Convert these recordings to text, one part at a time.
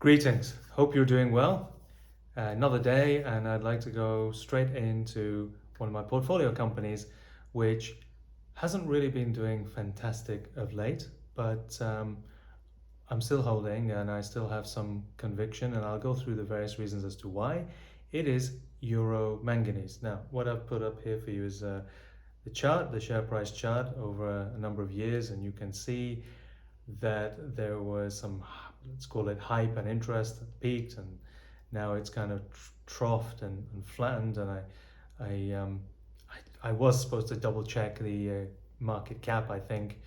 Greetings. Hope you're doing well. Another day, and I'd like to go straight into one of my portfolio companies, which hasn't really been doing fantastic of late, but I'm still holding and I still have some conviction, and I'll go through the various reasons as to why. It is Euro Manganese. Now, what I've put up here for you is the chart, the share price chart over a number of years, and you can see that there was some, let's call it hype and interest that peaked, and now it's kind of troughed and flattened. And I, um, I was supposed to double check the market cap. I think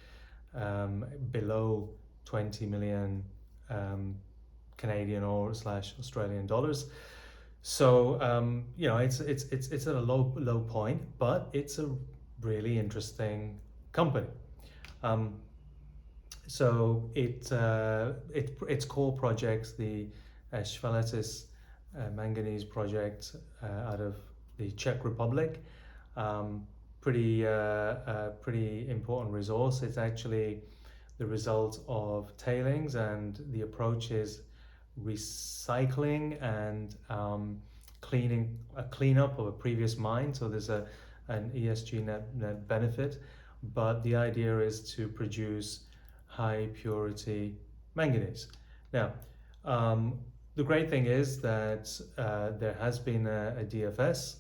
below 20 million um, Canadian or slash Australian dollars. So it's at a low point, but it's a really interesting company. Um, its core projects, the Schwaletis manganese project out of the Czech Republic, um, pretty important resource. It's actually the result of tailings, and the approach is recycling and cleanup of a previous mine. So there's an ESG net benefit, but the idea is to produce high purity manganese. Now, the great thing is that there has been a DFS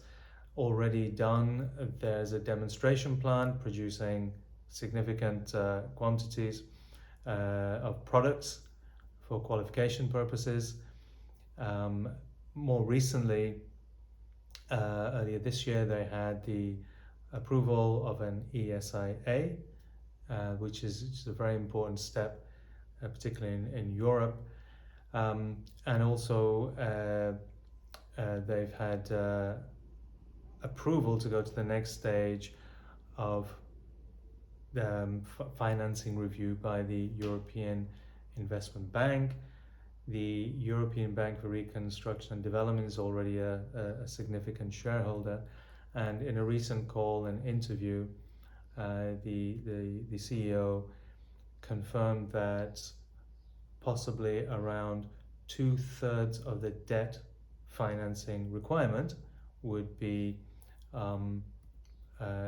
already done. There's a demonstration plant producing significant quantities of products for qualification purposes. Um, More recently, earlier this year, they had the approval of an ESIA, which is a very important step, particularly in Europe. And also, they've had approval to go to the next stage of financing review by the European Investment Bank. The European Bank for Reconstruction and Development is already a significant shareholder, and in a recent call and interview, the CEO confirmed that possibly around 2/3 of the debt financing requirement would be,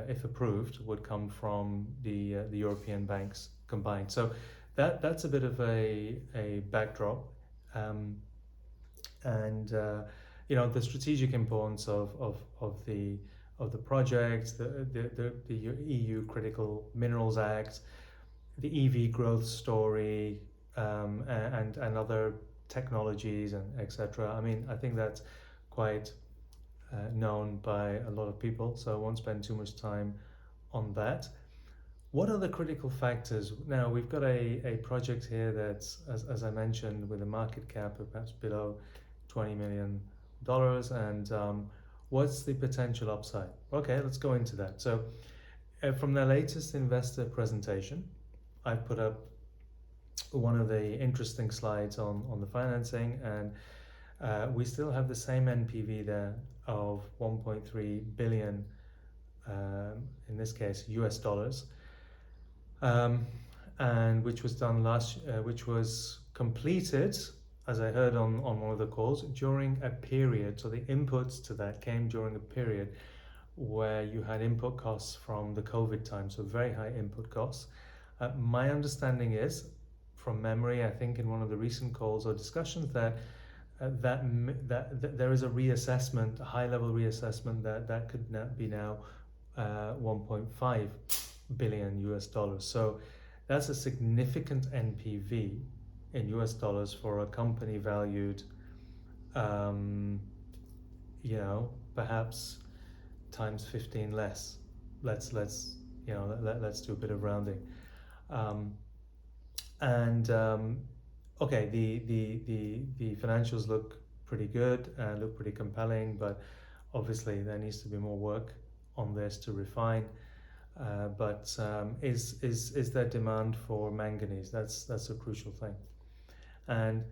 if approved, would come from the European banks combined. So that's a bit of a backdrop, um, and the strategic importance of the project, the EU Critical Minerals Act, the EV growth story, and other technologies and etc. I mean, I think that's quite known by a lot of people, so I won't spend too much time on that. What are the critical factors? Now, we've got a project here that's, as I mentioned, with a market cap of perhaps below $20 million, and what's the potential upside? Okay, let's go into that. So, from their latest investor presentation, I've put up one of the interesting slides on the financing, and we still have the same NPV there of 1.3 billion, in this case US dollars, and which was done which was completed, as I heard on one of the calls, during a period. So the inputs to that came during a period where you had input costs from the COVID time, so very high input costs. My understanding is, from memory, I think in one of the recent calls or discussions, that that there is a reassessment, a high-level reassessment, that could be now 1.5 billion US dollars. So that's a significant NPV in US dollars for a company valued, perhaps times 15 less. Let's do a bit of rounding. And okay, the financials look pretty good and look pretty compelling, but obviously there needs to be more work on this to refine. But is there demand for manganese? That's a crucial thing. And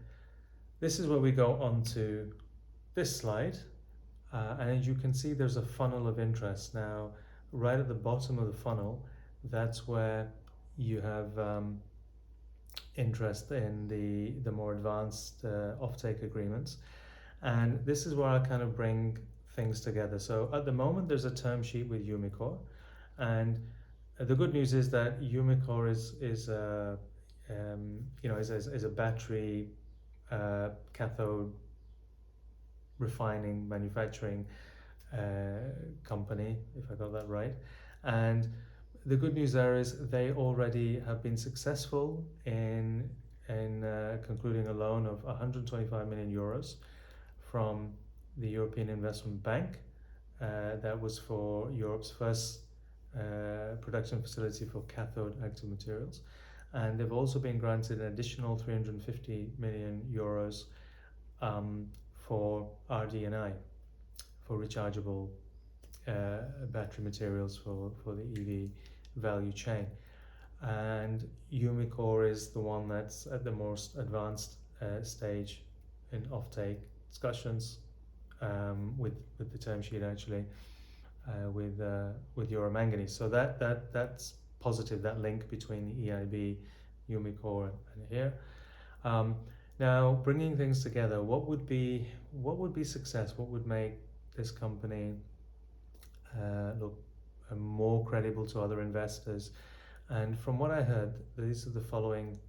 this is where we go on to this slide, and as you can see, there's a funnel of interest. Now, right at the bottom of the funnel, that's where you have interest in the more advanced offtake agreements. And this is where I kind of bring things together. So at the moment, there's a term sheet with Umicore, and the good news is that Umicore is a battery cathode refining manufacturing uh, company, if I got that right. And the good news there is they already have been successful in concluding a loan of 125 million euros from the European Investment Bank. That was for Europe's first production facility for cathode active materials. And they've also been granted an additional 350 million euros for RD&I, for rechargeable battery materials for the EV value chain. And Umicore is the one that's at the most advanced stage in offtake discussions with the term sheet actually with Euro Manganese. So that's positive. That link between the EIB, Umicore, and here. Um, Now, bringing things together, what would be success? What would make this company look more credible to other investors? And from what I heard, these are the following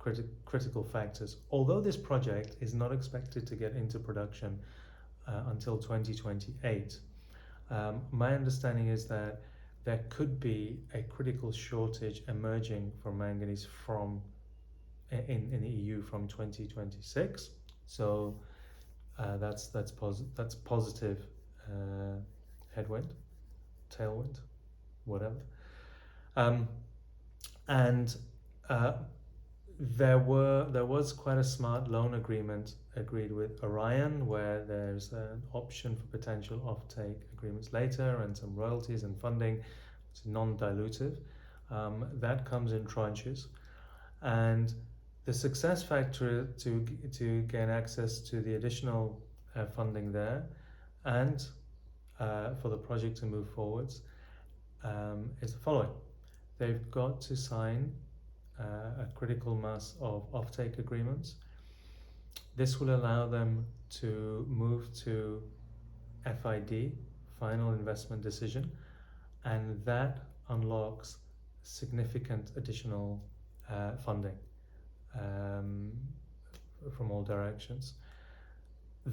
critical factors. Although this project is not expected to get into production until 2028, my understanding is that there could be a critical shortage emerging for manganese from in the EU from 2026. So that's positive headwind, tailwind, whatever. Um, and uh, there was quite a smart loan agreement agreed with Orion, where there's an option for potential offtake agreements later and some royalties and funding. It's non-dilutive. That comes in tranches, and the success factor to gain access to the additional funding there and for the project to move forwards is the following. They've got to sign a critical mass of offtake agreements. This will allow them to move to FID, final investment decision, and that unlocks significant additional funding um, from all directions.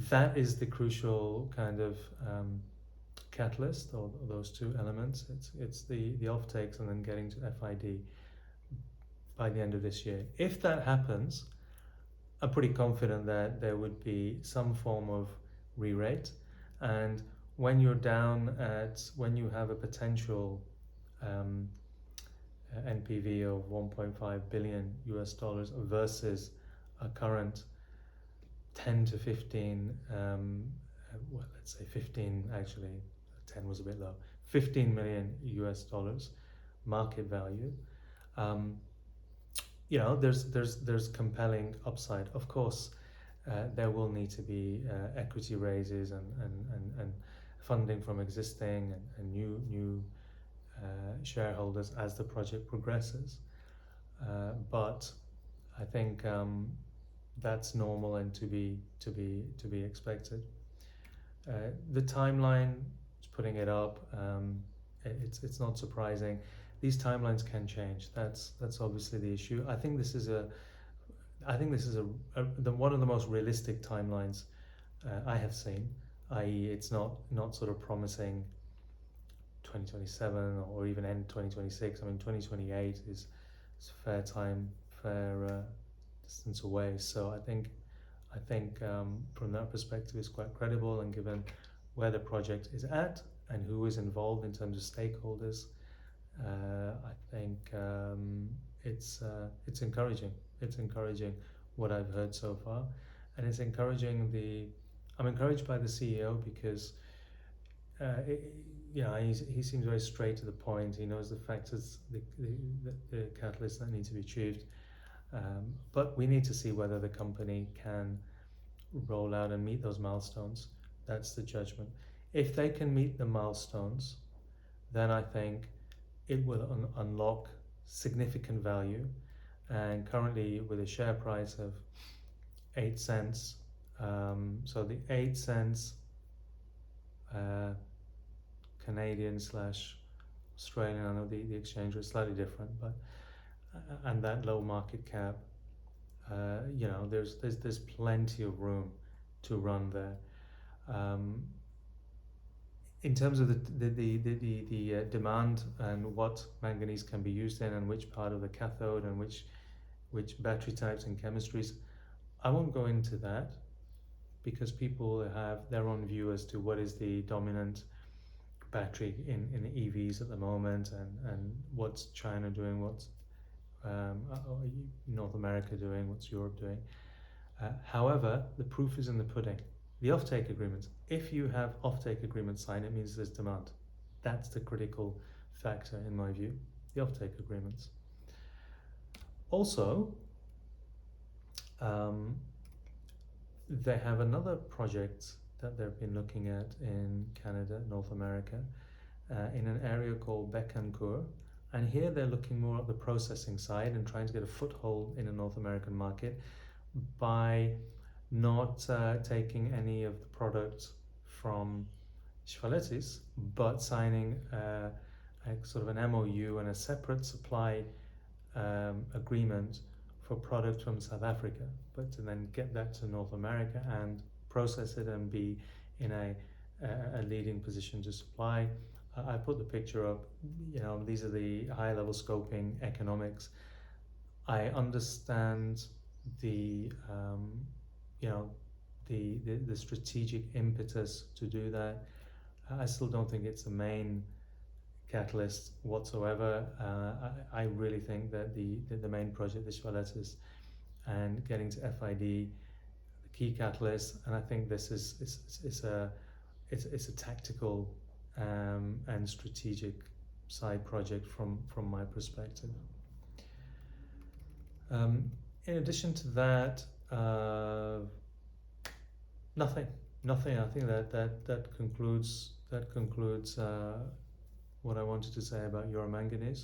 That is the crucial kind of catalyst, or those two elements. It's the offtakes and then getting to FID by the end of this year. If that happens, I'm pretty confident that there would be some form of re-rate, and when you're down at when you have a potential um, NPV of 1.5 billion US dollars versus a current 10 to 15, well, let's say 15, actually, 10 was a bit low, 15 million US dollars market value. Um, there's compelling upside. Of course, there will need to be equity raises and funding from existing and new shareholders as the project progresses. But I think that's normal and to be expected. The timeline, putting it up, it's not surprising. These timelines can change. That's obviously the issue. I think this is one of the most realistic timelines I have seen. I.e., it's not sort of promising 2027 or even end 2026. I mean, 2028 is fair time, fair distance away. So I think from that perspective, it's quite credible, and given where the project is at and who is involved in terms of stakeholders, I think it's encouraging. It's encouraging what I've heard so far, and it's encouraging I'm encouraged by the CEO because he seems very straight to the point. He knows the factors, the catalysts that need to be achieved. But we need to see whether the company can roll out and meet those milestones. That's the judgment. If they can meet the milestones, then I think it will unlock significant value, and currently with a share price of 8 cents. So the 8 cents uh, Canadian slash Australian, I know the exchange rate is slightly different, but and that low market cap, there's plenty of room to run there. Um, in terms of the demand and what manganese can be used in and which part of the cathode and which battery types and chemistries, I won't go into that because people have their own view as to what is the dominant battery in EVs at the moment, and what's China doing, what's North America doing, what's Europe doing. However, the proof is in the pudding. The offtake agreements. If you have offtake agreements signed, it means there's demand. That's the critical factor in my view. The offtake agreements. Also, um, they have another project that they've been looking at in Canada, North America, in an area called Bécancour. And here they're looking more at the processing side and trying to get a foothold in the North American market by not taking any of the product from Schwaletis, but signing a sort of an MOU and a separate supply agreement for product from South Africa, but to then get that to North America and process it and be in a leading position to supply. I put the picture up. These are the high level scoping economics. I understand the you know the strategic impetus to do that. I still don't think it's the main catalyst whatsoever. I really think that the main project, the Schwaletis, and getting to FID, the key catalyst. And I think this it's a tactical and strategic side project from my perspective. In addition to that, nothing. Nothing. I think that concludes what I wanted to say about Euro Manganese.